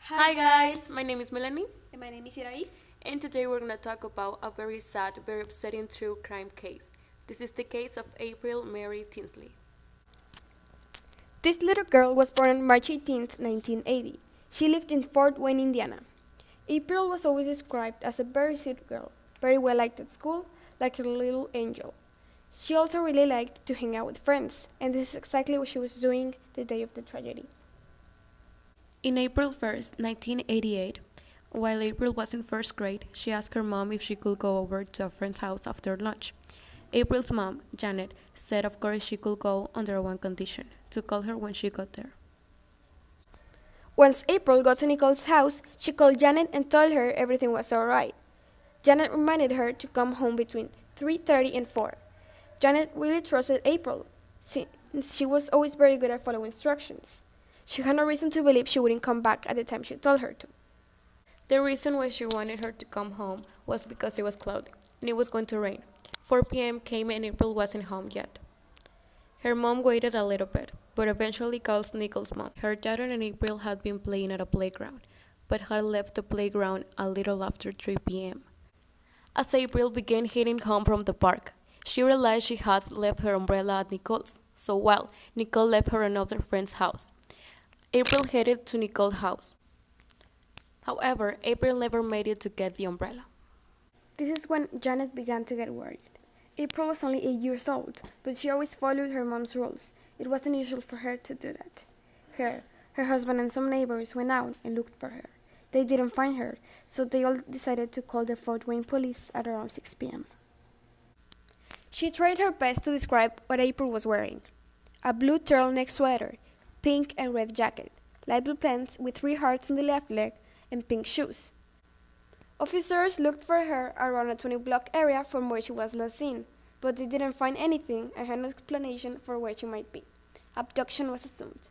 Hi guys, my name is Melanie, And my name is Irais. and today we're going to talk about a very sad, very upsetting true crime case. This is the case of April Mary Tinsley. This little girl was born on March 18, 1980. She lived in Fort Wayne, Indiana. April was always described as a very sweet girl, very well liked at school, like a little angel. She also really liked to hang out with friends, and this is exactly what she was doing the day of the tragedy. In April 1st, 1988, while April was in first grade, she asked her mom if she could go over to a friend's house after lunch. April's mom, Janet, said of course she could go under one condition, to call her when she got there. Once April got to Nicole's house, she called Janet and told her everything was alright. Janet reminded her to come home between 3:30 and 4. Janet really trusted April, since she was always very good at following instructions. She had no reason to believe she wouldn't come back at the time she told her to. The reason why she wanted her to come home was because it was cloudy and it was going to rain. 4 p.m. came and April wasn't home yet. Her mom waited a little bit, but eventually called Nicole's mom. Her daughter and April had been playing at a playground, but had left the playground a little after 3 p.m. As April began heading home from the park, she realized she had left her umbrella at Nicole's, so Nicole left her another friend's house. April headed to Nicole's house. However, April never made it to get the umbrella. This is when Janet began to get worried. April was only 8 years old, but she always followed her mom's rules. It wasn't usual for her to do that. Her husband and some neighbors went out and looked for her. They didn't find her, so they all decided to call the Fort Wayne police at around 6 p.m. She tried her best to describe what April was wearing: a blue turtleneck sweater, pink and red jacket, light blue pants with 3 hearts on the left leg, and pink shoes. Officers looked for her around a 20-block area from where she was last seen, but they didn't find anything and had no explanation for where she might be. Abduction was assumed.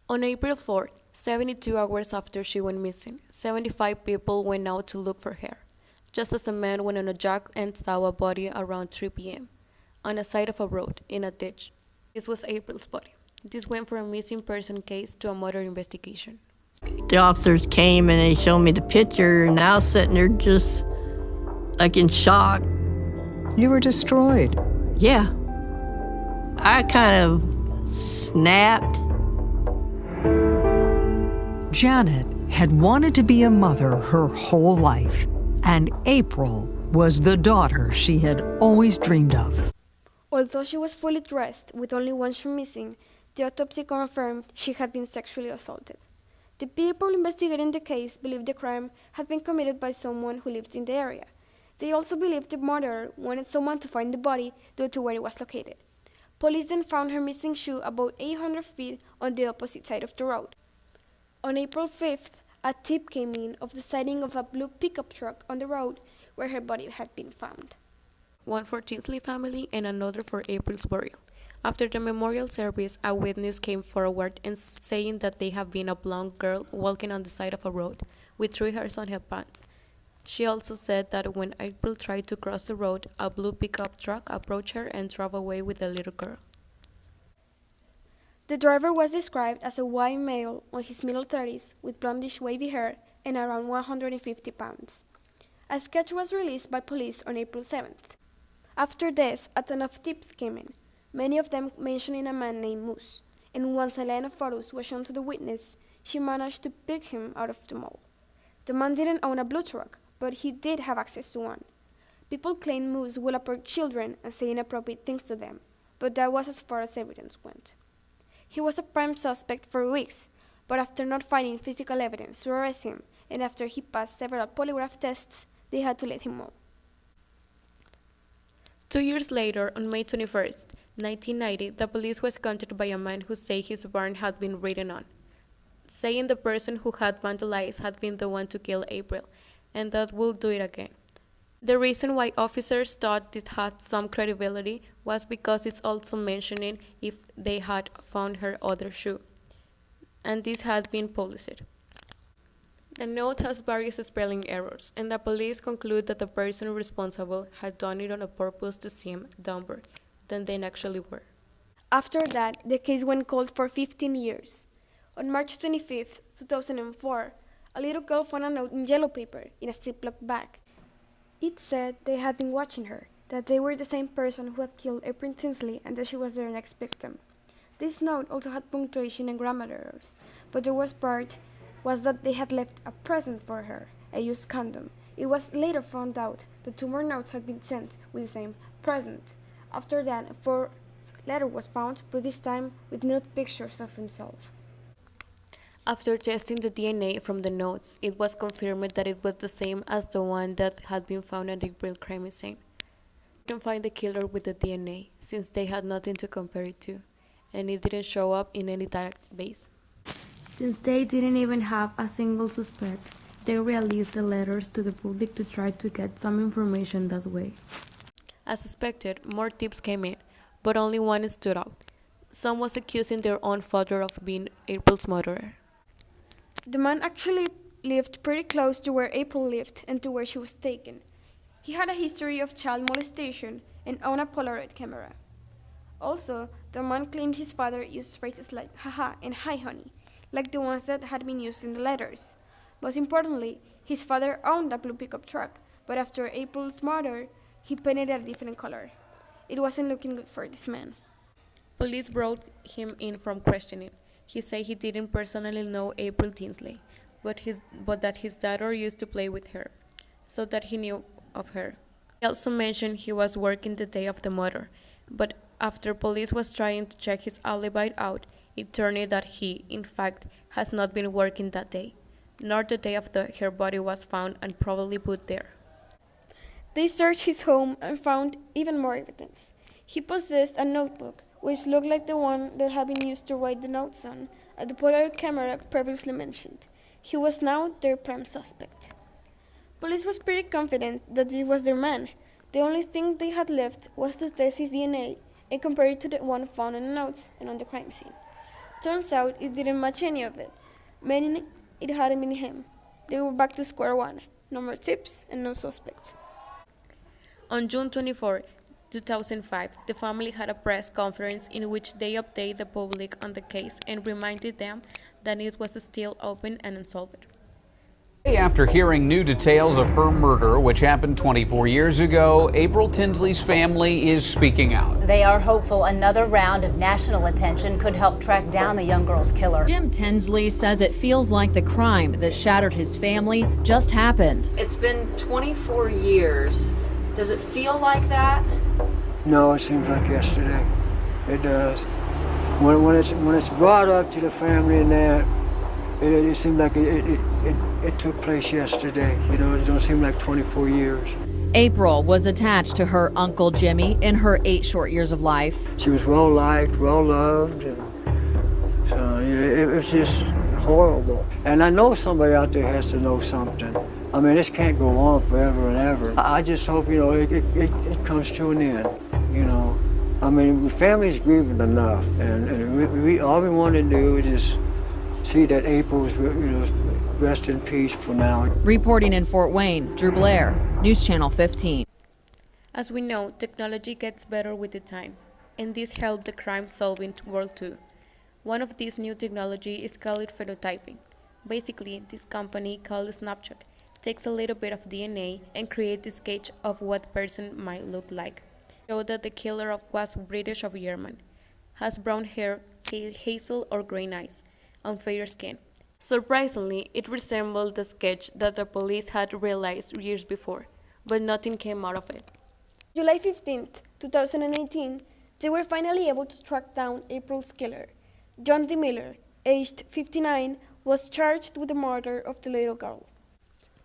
On April 4th, 72 hours after she went missing, 75 people went out to look for her, just as a man went on a jog and saw a body around 3 p.m. on the side of a road in a ditch. This was April's body. This went from a missing person case to a murder investigation. The officers came and they showed me the picture, and I was sitting there just like in shock. You were destroyed. Yeah. I kind of snapped. Janet had wanted to be a mother her whole life, and April was the daughter she had always dreamed of. Although she was fully dressed with only one shoe missing, the autopsy confirmed she had been sexually assaulted. The people investigating the case believed the crime had been committed by someone who lived in the area. They also believed the murderer wanted someone to find the body due to where it was located. Police then found her missing shoe about 800 feet on the opposite side of the road. On April 5th, a tip came in of the sighting of a blue pickup truck on the road where her body had been found. One for Tinsley family and another for April's burial. After the memorial service, a witness came forward and saying that they have been a blonde girl walking on the side of a road with 3 hairs on her pants. She also said that when April tried to cross the road, a blue pickup truck approached her and drove away with the little girl. The driver was described as a white male on his middle 30s with blondish wavy hair and around 150 pounds. A sketch was released by police on April 7th. After this, a ton of tips came in, many of them mentioning a man named Moose, and once a line of photos was shown to the witness, she managed to pick him out of the mall. The man didn't own a blue truck, but he did have access to one. People claimed Moose would approach children and say inappropriate things to them, but that was as far as evidence went. He was a prime suspect for weeks, but after not finding physical evidence to arrest him, and after he passed several polygraph tests, they had to let him go. 2 years later, on May 21st, 1990, the police was contacted by a man who said his barn had been raided on, saying the person who had vandalized had been the one to kill April, and that would do it again. The reason why officers thought this had some credibility was because it's also mentioning if they had found her other shoe, and this had been published. The note has various spelling errors, and the police conclude that the person responsible had done it on purpose to seem dumber than they actually were. After that, the case went cold for 15 years. On March 25, 2004, a little girl found a note in yellow paper in a Ziploc bag. It said they had been watching her, that they were the same person who had killed April Tinsley and that she was their next victim. This note also had punctuation and grammar errors, but the worst part was that they had left a present for her, a used condom. It was later found out that 2 more notes had been sent with the same present. After that, a 4th letter was found, but this time with nude pictures of himself. After testing the DNA from the notes, it was confirmed that it was the same as the one that had been found at April crime scene. You can find the killer with the DNA, since they had nothing to compare it to, and it didn't show up in any database. Since they didn't even have a single suspect, they released the letters to the public to try to get some information that way. As suspected, more tips came in, but only one stood out. Some was accusing their own father of being April's murderer. The man actually lived pretty close to where April lived and to where she was taken. He had a history of child molestation and owned a Polaroid camera. Also, the man claimed his father used phrases like haha and hi honey, like the ones that had been used in the letters. Most importantly, his father owned a blue pickup truck, but after April's murder, he painted it a different color. It wasn't looking good for this man. Police brought him in from questioning. He said he didn't personally know April Tinsley, but that his daughter used to play with her, so that he knew of her. He also mentioned he was working the day of the murder, but after police was trying to check his alibi out, it turned out that he, in fact, has not been working that day, nor the day after her body was found and probably put there. They searched his home and found even more evidence. He possessed a notebook, which looked like the one that had been used to write the notes on, at the Polaroid camera previously mentioned. He was now their prime suspect. Police was pretty confident that this was their man. The only thing they had left was to test his DNA and compare it to the one found in the notes and on the crime scene. Turns out it didn't match any of it, meaning it hadn't been him. They were back to square one. No more tips and no suspect. On June 24, 2005, the family had a press conference in which they updated the public on the case and reminded them that it was still open and unsolved. After hearing new details of her murder, which happened 24 years ago, April Tinsley's family is speaking out. They are hopeful another round of national attention could help track down the young girl's killer. Jim Tinsley says it feels like the crime that shattered his family just happened. It's been 24 years. Does it feel like that? No, it seems like yesterday. It does. When it's brought up to the family and that, it seemed like it took place yesterday. You know, it don't seem like 24 years. April was attached to her Uncle Jimmy in her 8 short years of life. She was well liked, well loved, and so it was just horrible. And I know somebody out there has to know something. I mean, this can't go on forever and ever. I just hope, you know, it comes to an end, you know. I mean, the family's grieving enough, and we all we want to do is just see that April's, you know, rest in peace for now. Reporting in Fort Wayne, Drew Blair, News Channel 15. As we know, technology gets better with the time, and this helped the crime-solving world too. One of these new technology is called phenotyping. Basically, this company called Snapshot takes a little bit of DNA and creates a sketch of what the person might look like. Show that the killer was British or German, has brown hair, hazel or green eyes, and fair skin. Surprisingly, it resembled the sketch that the police had realized years before, but nothing came out of it. July 15th, 2018, they were finally able to track down April's killer. John D. Miller, aged 59, was charged with the murder of the little girl.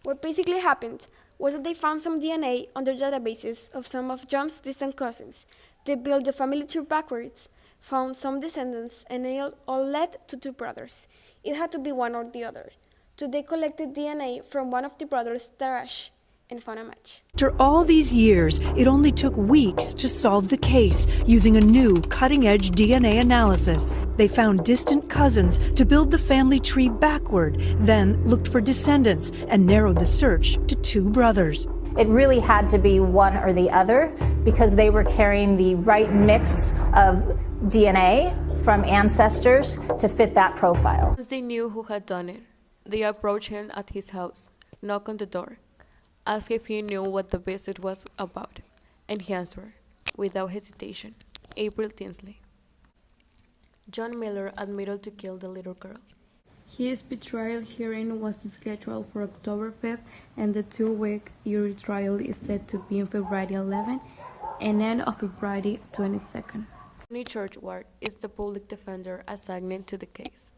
What basically happened was that they found some DNA on their databases of some of John's distant cousins. They built the family tree backwards, found some descendants, and they all led to 2 brothers. It had to be one or the other. So they collected DNA from one of the brothers' garage and found a match. After all these years, it only took weeks to solve the case using a new cutting-edge DNA analysis. They found distant cousins to build the family tree backward, then looked for descendants and narrowed the search to 2 brothers. It really had to be one or the other because they were carrying the right mix of DNA from ancestors to fit that profile. Once they knew who had done it, they approached him at his house, knocked on the door, asked if he knew what the visit was about, and he answered, without hesitation, April Tinsley. John Miller admitted to kill the little girl. His pretrial hearing was scheduled for October 5th, and the 2-week jury trial is set to be on February 11th and end of February 22nd. Tony Churchward is the public defender assigned to the case.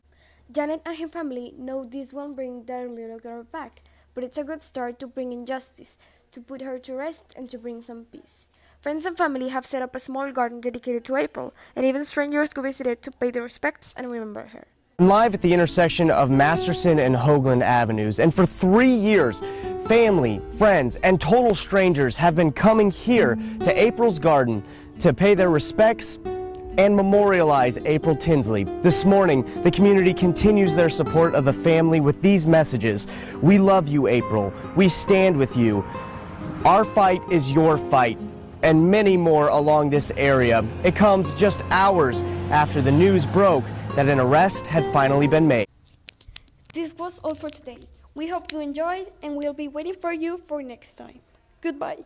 Janet and her family know this won't bring their little girl back, but it's a good start to bringing justice, to put her to rest, and to bring some peace. Friends and family have set up a small garden dedicated to April, and even strangers go visit it to pay their respects and remember her. I'm live at the intersection of Masterson and Hoagland Avenues, and for 3 years, family, friends, and total strangers have been coming here to April's garden to pay their respects and memorialize April Tinsley. This morning, the community continues their support of the family with these messages. We love you, April. We stand with you. Our fight is your fight, and many more along this area. It comes just hours after the news broke that an arrest had finally been made. This was all for today. We hope you enjoyed, and we'll be waiting for you for next time. Goodbye.